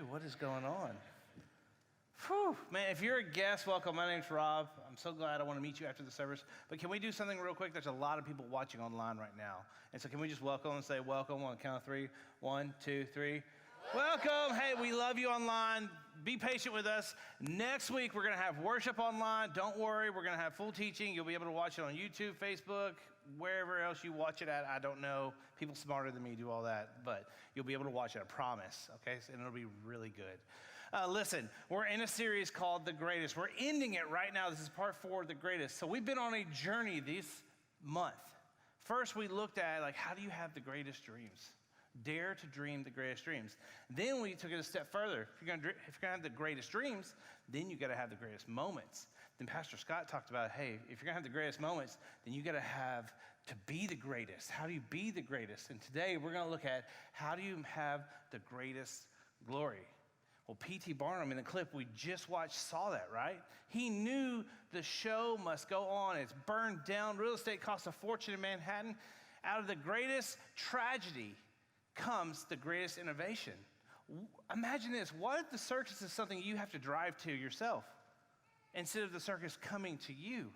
What is going on? Whew, man, if you're a guest, welcome. My name's Rob. I'm so glad I want to meet you after the service. But can we do something real quick? There's a lot of people watching online right now. And so can we just welcome and say welcome on the count of three? 1, 2, 3. Welcome. Hey, we love you online. Be patient with us. Next week, we're going to have worship online. Don't worry. We're going to have full teaching. You'll be able to watch it on YouTube, Facebook, wherever else you watch it at. I don't know. People smarter than me do all that. But you'll be able to watch it, I promise. Okay? And it'll be really good. Listen, we're in a series called The Greatest. We're ending it right now. This is part 4 of The Greatest. So we've been on a journey this month. First, we looked at, how do you have the greatest dreams? Dare to dream the greatest dreams. Then we took it a step further. If you're gonna have the greatest dreams, then you gotta have the greatest moments. Then Pastor Scott talked about, hey, if you're gonna have the greatest moments, then you gotta have to be the greatest. How do you be the greatest? And today we're gonna look at how do you have the greatest glory? Well, P.T. Barnum in the clip we just watched saw that, right? He knew the show must go on. It's burned down. Real estate costs a fortune in Manhattan. Out of the greatest tragedy comes the greatest innovation. Imagine this. What if the circus is something you have to drive to yourself instead of the circus coming to you?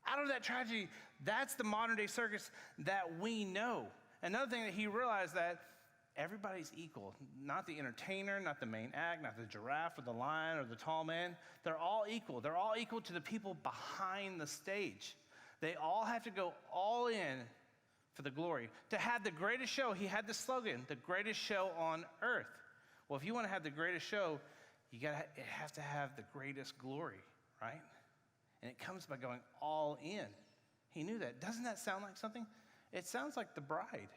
Out of that tragedy, that's the modern day circus that we know. Another thing that he realized that everybody's equal, not the entertainer, not the main act, not the giraffe or the lion or the tall man. They're all equal. They're all equal to the people behind the stage. They all have to go all in for the glory. To have the greatest show, he had the slogan, the greatest show on earth. Well, if you want to have the greatest show, it has to have the greatest glory, right? And it comes by going all in. He knew that. Doesn't that sound like something? It sounds like the bride.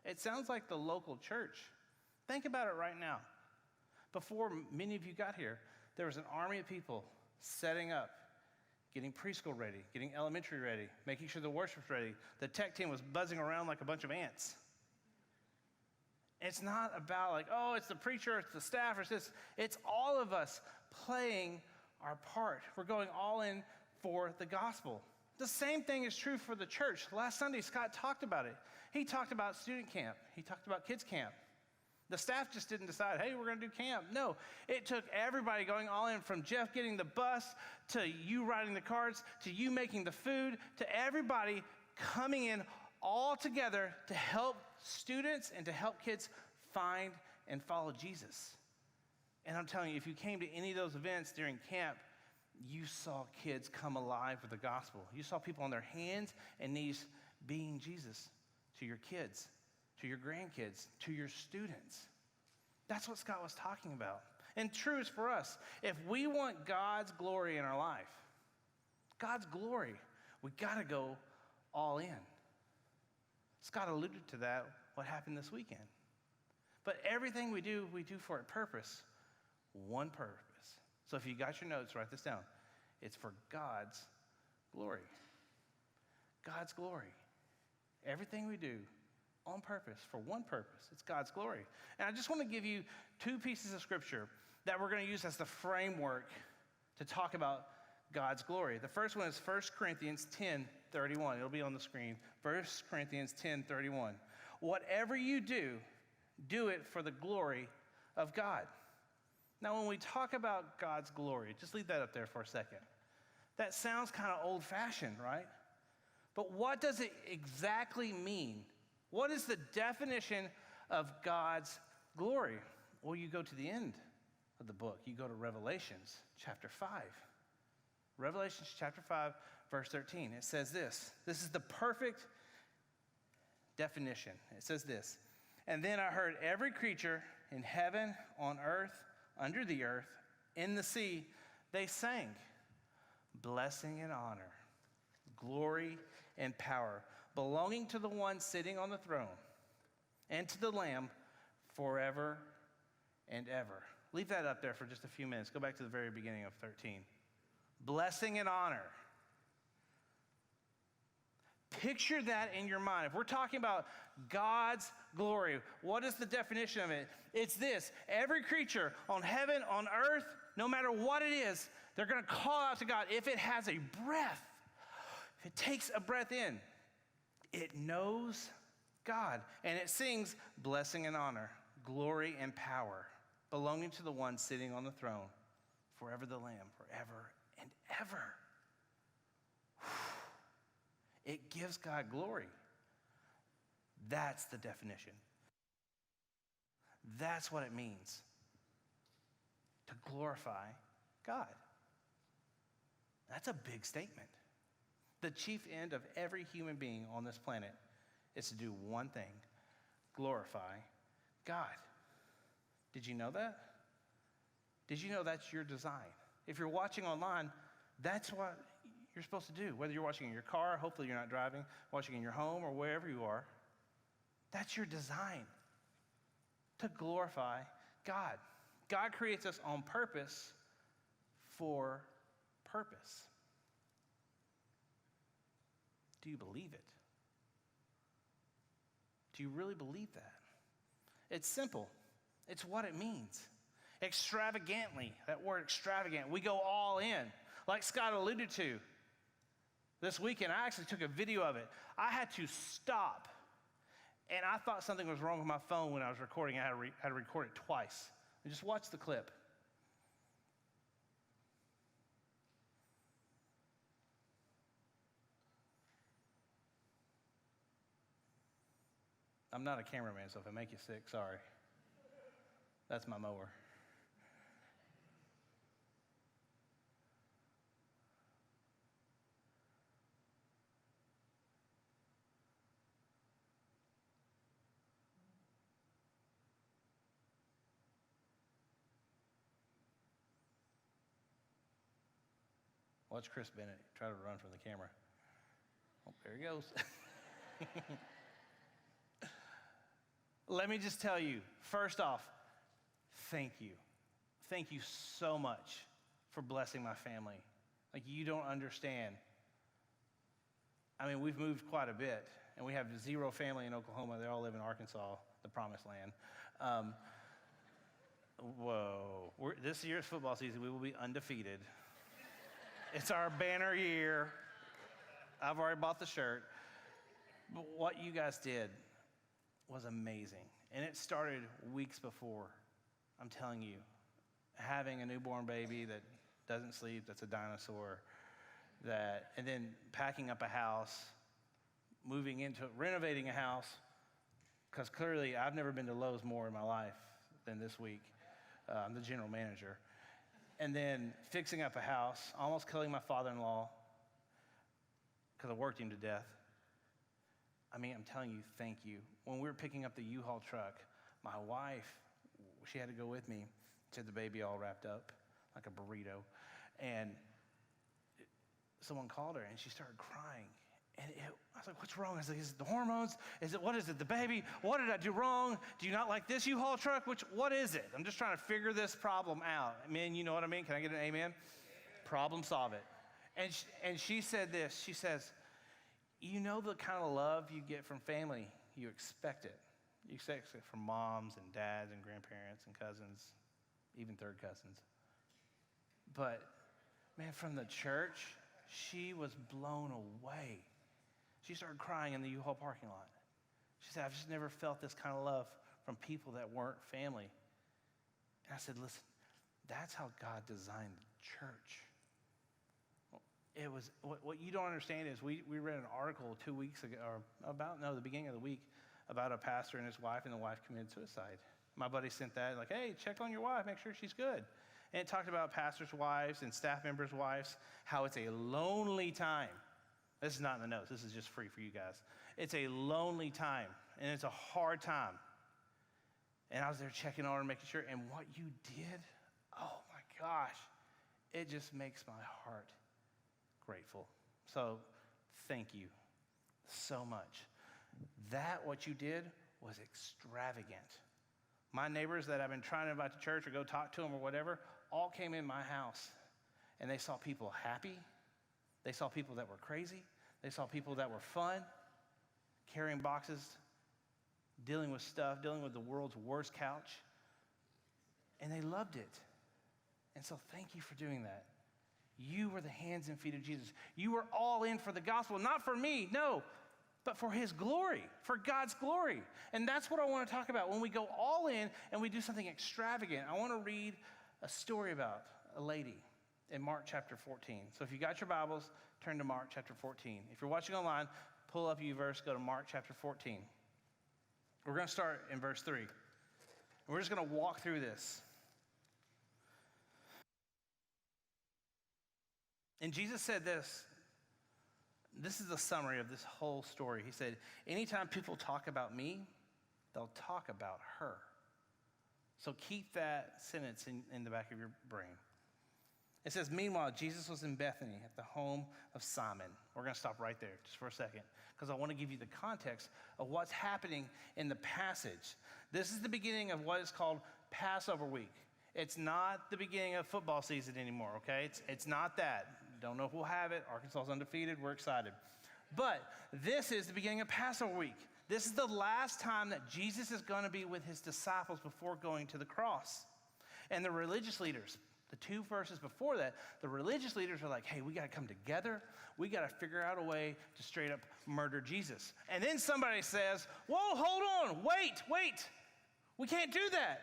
It sounds like the local church. Think about it right now. Before many of you got here, there was an army of people setting up, getting preschool ready, getting elementary ready, making sure the worship's ready. The tech team was buzzing around like a bunch of ants. It's not about it's the preacher, it's the staff, it's this. It's all of us playing our part. We're going all in for the gospel. The same thing is true for the church. Last Sunday, Scott talked about it. He talked about student camp. He talked about kids camp. The staff just didn't decide, hey, we're going to do camp. No, it took everybody going all in, from Jeff getting the bus, to you riding the carts, to you making the food, to everybody coming in all together to help students and to help kids find and follow Jesus. And I'm telling you, if you came to any of those events during camp, you saw kids come alive with the gospel. You saw people on their hands and knees being Jesus to your kids, to your grandkids, to your students. That's what Scott was talking about. And true is for us. If we want God's glory in our life, God's glory, we gotta go all in. Scott alluded to that, what happened this weekend. But everything we do for a purpose, one purpose. So if you got your notes, write this down. It's for God's glory. God's glory. Everything we do on purpose, for one purpose. It's God's glory. And I just want to give you 2 pieces of scripture that we're going to use as the framework to talk about God's glory. The first one is 1 Corinthians 10:31. It'll be on the screen. 1 Corinthians 10:31. Whatever you do, do it for the glory of God. Now, when we talk about God's glory, just leave that up there for a second. That sounds kind of old-fashioned, right? But what does it exactly mean? What is the definition of God's glory? Well, you go to the end of the book. You go to Revelations chapter 5. Revelations chapter 5, verse 13. It says this. This is the perfect definition. It says this. And then I heard every creature in heaven, on earth, under the earth, in the sea, they sang, blessing and honor, glory and power, belonging to the one sitting on the throne and to the Lamb forever and ever. Leave that up there for just a few minutes. Go back to the very beginning of 13. Blessing and honor. Picture that in your mind. If we're talking about God's glory, what is the definition of it? It's this. Every creature on heaven, on earth, no matter what it is, they're going to call out to God. If it has a breath, if it takes a breath in, it knows God. And it sings blessing and honor, glory and power belonging to the one sitting on the throne, forever the Lamb, forever and ever. It gives God glory. That's the definition. That's what it means to glorify God. That's a big statement. The chief end of every human being on this planet is to do one thing: glorify God. Did you know that? Did you know that's your design? If you're watching online, that's what you're supposed to do. Whether you're watching in your car, hopefully you're not driving, watching in your home or wherever you are, that's your design, to glorify God. God creates us on purpose for purpose. Do you believe it? Do you really believe that? It's simple. It's what it means. Extravagantly, that word extravagant, we go all in. Like Scott alluded to, this weekend, I actually took a video of it. I had to stop, and I thought something was wrong with my phone when I was recording. I had to record it twice. And just watch the clip. I'm not a cameraman, so if I make you sick, sorry. That's my mower. Watch Chris Bennett try to run from the camera. Oh, there he goes. Let me just tell you, first off, thank you. Thank you so much for blessing my family. Like, you don't understand. I mean, we've moved quite a bit, and we have 0 family in Oklahoma. They all live in Arkansas, the promised land. This year's football season, we will be undefeated. It's our banner year. I've already bought the shirt. But what you guys did was amazing. And it started weeks before. I'm telling you, having a newborn baby that doesn't sleep, that's a dinosaur, and then packing up a house, renovating a house, because clearly I've never been to Lowe's more in my life than this week. I'm the general manager. And then fixing up a house, almost killing my father-in-law because I worked him to death. I mean, I'm telling you, thank you. When we were picking up the U-Haul truck, my wife, she had to go with me. She had the baby all wrapped up like a burrito. And someone called her, and she started crying. And I was like, what's wrong? I was like, is it the hormones? What is it, the baby? What did I do wrong? Do you not like this U-Haul truck? What is it? I'm just trying to figure this problem out. Man, you know what I mean? Can I get an amen? Amen. Problem solve it. And she said this. She says, you know the kind of love you get from family, you expect it. You expect it from moms and dads and grandparents and cousins, even third cousins. But, man, from the church, she was blown away. She started crying in the U-Haul parking lot. She said, I've just never felt this kind of love from people that weren't family. And I said, listen, that's how God designed the church. It was, what you don't understand is we read an article 2 weeks ago, the beginning of the week, about a pastor and his wife, and the wife committed suicide. My buddy sent that, like, hey, check on your wife, make sure she's good. And it talked about pastors' wives and staff members' wives, how it's a lonely time. This is not in the notes. This is just free for you guys. It's a lonely time, and it's a hard time. And I was there checking on her, making sure. And what you did, oh, my gosh, it just makes my heart grateful. So thank you so much. What you did was extravagant. My neighbors that I've been trying to invite to church or go talk to them or whatever, all came in my house, and they saw people happy. They saw people that were crazy. They saw people that were fun, carrying boxes, dealing with stuff, dealing with the world's worst couch, and they loved it. And so thank you for doing that. You were the hands and feet of Jesus. You were all in for the gospel, not for me. No, but for his glory, for God's glory. And that's what I want to talk about. When we go all in and we do something extravagant, I want to read a story about a lady in Mark chapter 14. So if you got your Bibles, turn to Mark chapter 14. If you're watching online, pull up your verse, go to Mark chapter 14. We're going to start in verse 3. And we're just going to walk through this. And Jesus said this. This is the summary of this whole story. He said, anytime people talk about me, they'll talk about her. So keep that sentence in the back of your brain. It says, meanwhile, Jesus was in Bethany at the home of Simon. We're going to stop right there just for a second because I want to give you the context of what's happening in the passage. This is the beginning of what is called Passover week. It's not the beginning of football season anymore, okay? It's not that. Don't know if we'll have it. Arkansas is undefeated. We're excited. But this is the beginning of Passover week. This is the last time that Jesus is going to be with his disciples before going to the cross. And the religious leaders, the two verses before that, the religious leaders are like, hey, we got to come together. We got to figure out a way to straight up murder Jesus. And then somebody says, whoa, hold on, wait. We can't do that.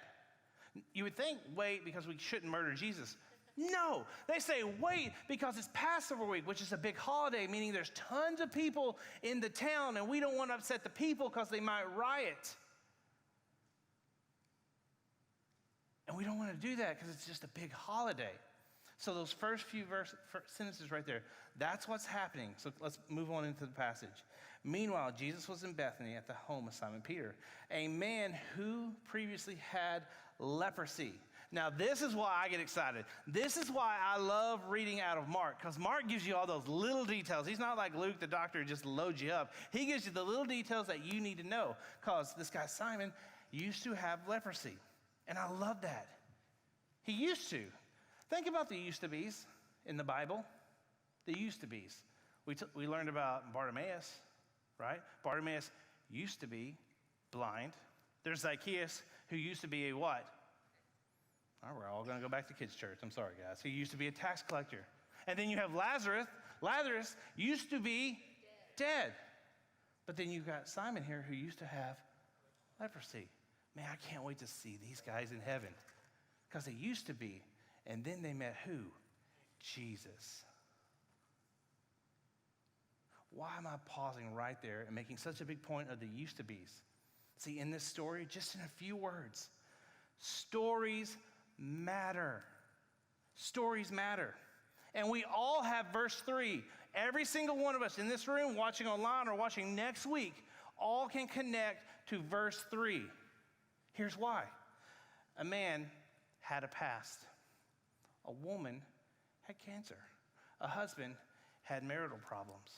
You would think, wait, because we shouldn't murder Jesus. No, they say wait because it's Passover week, which is a big holiday, meaning there's tons of people in the town, and we don't want to upset the people because they might riot. And we don't want to do that because it's just a big holiday. So those first few sentences right there, that's what's happening. So let's move on into the passage. Meanwhile, Jesus was in Bethany at the home of Simon Peter, a man who previously had leprosy. Now, this is why I get excited. This is why I love reading out of Mark, because Mark gives you all those little details. He's not like Luke, the doctor, who just loads you up. He gives you the little details that you need to know, because this guy Simon used to have leprosy, and I love that. He used to. Think about the used-to-bes in the Bible. The used-to-bes. We learned about Bartimaeus, right? Bartimaeus used to be blind. There's Zacchaeus, who used to be a what? Oh, we're all going to go back to kids' church. I'm sorry, guys. He used to be a tax collector. And then you have Lazarus. Lazarus used to be dead. But then you've got Simon here who used to have leprosy. Man, I can't wait to see these guys in heaven because they used to be. And then they met who? Jesus. Why am I pausing right there and making such a big point of the used-to-bes? See, in this story, just in a few words, stories matter. Stories matter. And we all have verse 3. Every single one of us in this room, watching online or watching next week, all can connect to verse 3. Here's why. A man had a past. A woman had cancer. A husband had marital problems.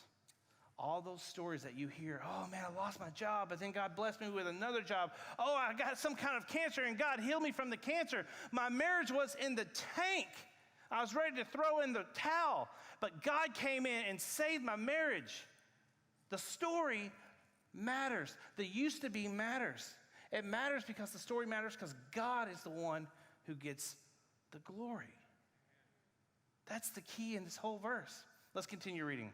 All those stories that you hear, oh man, I lost my job, but then God blessed me with another job. Oh, I got some kind of cancer and God healed me from the cancer. My marriage was in the tank. I was ready to throw in the towel, but God came in and saved my marriage. The story matters. The used to be matters. It matters because the story matters because God is the one who gets the glory. That's the key in this whole verse. Let's continue reading.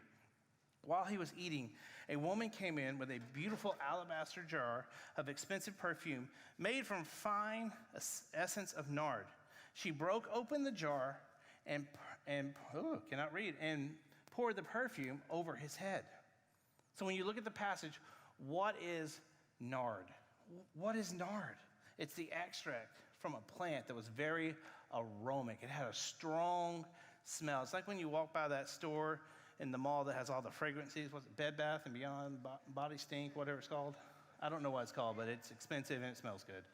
While he was eating, a woman came in with a beautiful alabaster jar of expensive perfume made from fine essence of nard. She broke open the jar and poured the perfume over his head. So when you look at the passage, what is nard? What is nard? It's the extract from a plant that was very aromatic. It had a strong smell. It's like when you walk by that store in the mall that has all the fragrances. What's it, Bed Bath & Beyond, Body Stink, whatever it's called. I don't know what it's called, but it's expensive and it smells good.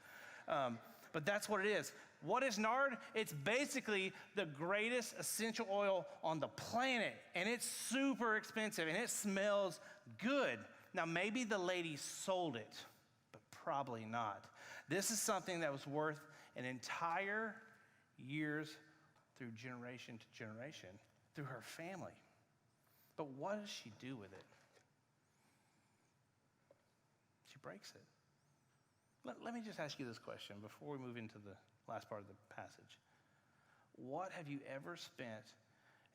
But that's what it is. What is nard? It's basically the greatest essential oil on the planet, and it's super expensive, and it smells good. Now, maybe the lady sold it, but probably not. This is something that was worth an entire years through generation to generation, through her family. But what does she do with it? She breaks it. Let me just ask you this question before we move into the last part of the passage. What have you ever spent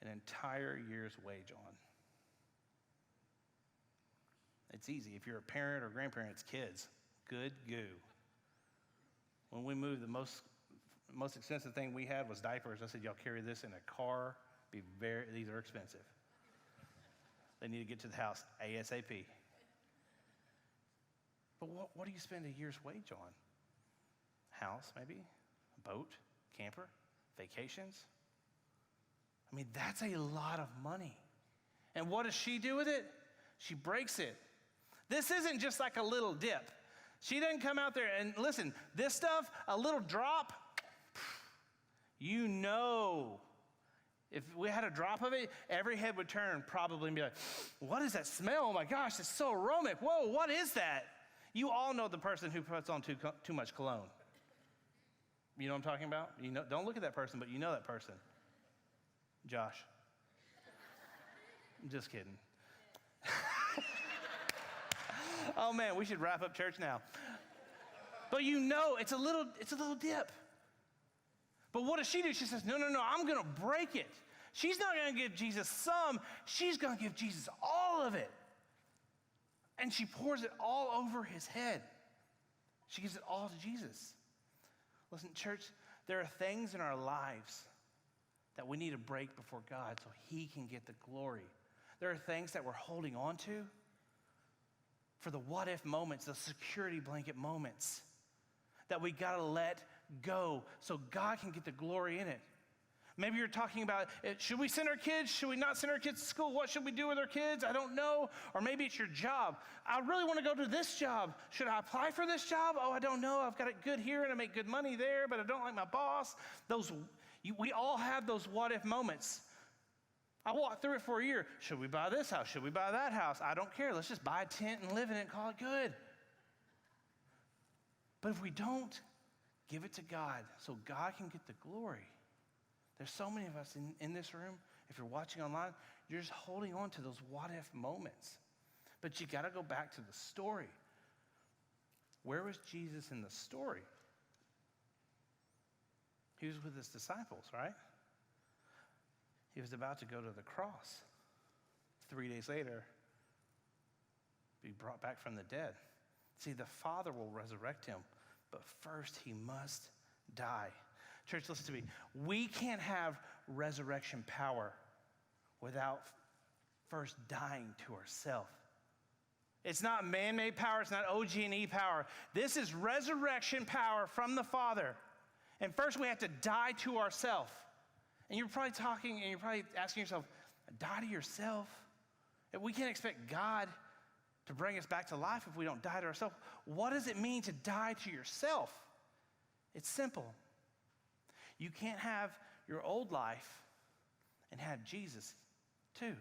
an entire year's wage on? It's easy. If you're a parent or grandparent, it's kids. Good goo. When we moved, the most expensive thing we had was diapers. I said, y'all carry this in a car. These are expensive. They need to get to the house ASAP. But what do you spend a year's wage on? House, maybe? A boat? Camper? Vacations? I mean, that's a lot of money. And what does she do with it? She breaks it. This isn't just like a little dip. She doesn't come out there and listen, this stuff, a little drop, you know, if we had a drop of it, every head would turn probably and be like, what is that smell? Oh my gosh, it's so aromatic. Whoa, what is that? You all know the person who puts on too much cologne. You know what I'm talking about? You know, don't look at that person, but you know that person. Josh. I'm just kidding. Oh man, we should wrap up church now. But you know, it's a little dip. But what does she do? She says, no, I'm going to break it. She's not going to give Jesus some. She's going to give Jesus all of it. And she pours it all over his head. She gives it all to Jesus. Listen, church, there are things in our lives that we need to break before God so he can get the glory. There are things that we're holding on to for the what-if moments, the security blanket moments that we got to let go so God can get the glory in it. Maybe you're talking about, should we send our kids? Should we not send our kids to school? What should we do with our kids? I don't know. Or maybe it's your job. I really want to go to this job. Should I apply for this job? Oh, I don't know. I've got it good here and I make good money there, but I don't like my boss. We all have those what-if moments. I walked through it for a year. Should we buy this house? Should we buy that house? I don't care. Let's just buy a tent and live in it and call it good. But if we don't give it to God so God can get the glory, there's so many of us in this room, if you're watching online, you're just holding on to those what-if moments. But you got to go back to the story. Where was Jesus in the story? He was with his disciples, right? He was about to go to the cross. 3 days later, be brought back from the dead. See, the Father will resurrect him, but first he must die. Church, listen to me. We can't have resurrection power without first dying to ourselves. It's not man-made power. It's not OG&E power. This is resurrection power from the Father. And first we have to die to ourselves. And you're probably talking and you're probably asking yourself, die to yourself? We can't expect God to bring us back to life if we don't die to ourselves. What does it mean to die to yourself? It's simple. You can't have your old life and have Jesus too.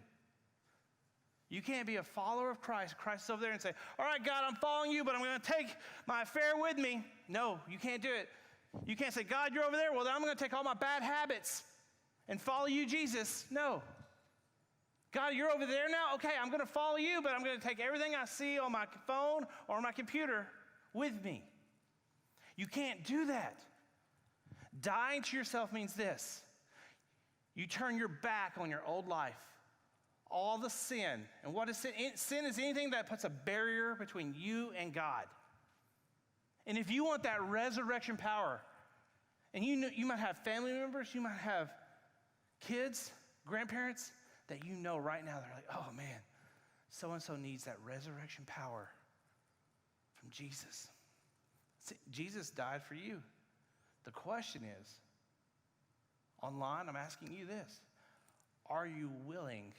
You can't be a follower of Christ. Christ is over there and say, all right, God, I'm following you, but I'm going to take my affair with me. No, you can't do it. You can't say, God, you're over there. Well, then I'm going to take all my bad habits and follow you, Jesus. No. God, you're over there now? Okay, I'm going to follow you, but I'm going to take everything I see on my phone or on my computer with me. You can't do that. Dying to yourself means this. You turn your back on your old life, all the sin. And what is sin? Sin is anything that puts a barrier between you and God. And if you want that resurrection power, and you might have family members, you might have kids, grandparents, that you know right now, they're like, oh man, so-and-so needs that resurrection power from Jesus. See, Jesus died for you. The question is, online, I'm asking you this. Are you willing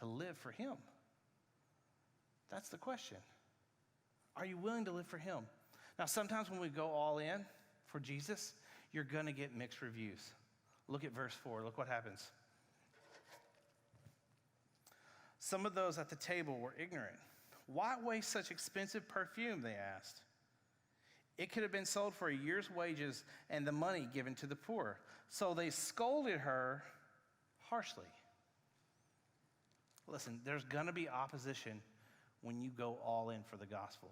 to live for him? That's the question. Are you willing to live for him? Now, sometimes when we go all in for Jesus, you're going to get mixed reviews. Look at verse 4. Look what happens. Some of those at the table were ignorant. Why waste such expensive perfume, they asked. It could have been sold for a year's wages and the money given to the poor. So they scolded her harshly. Listen, there's going to be opposition when you go all in for the gospel.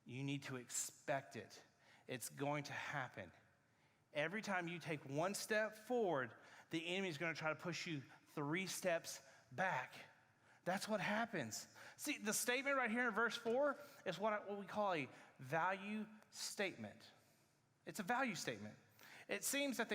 You need to expect it. It's going to happen. Every time you take one step forward, the enemy is going to try to push you 3 steps back. That's what happens. See, the statement right here in verse 4 is what we call a value statement. It's a value statement. It seems that they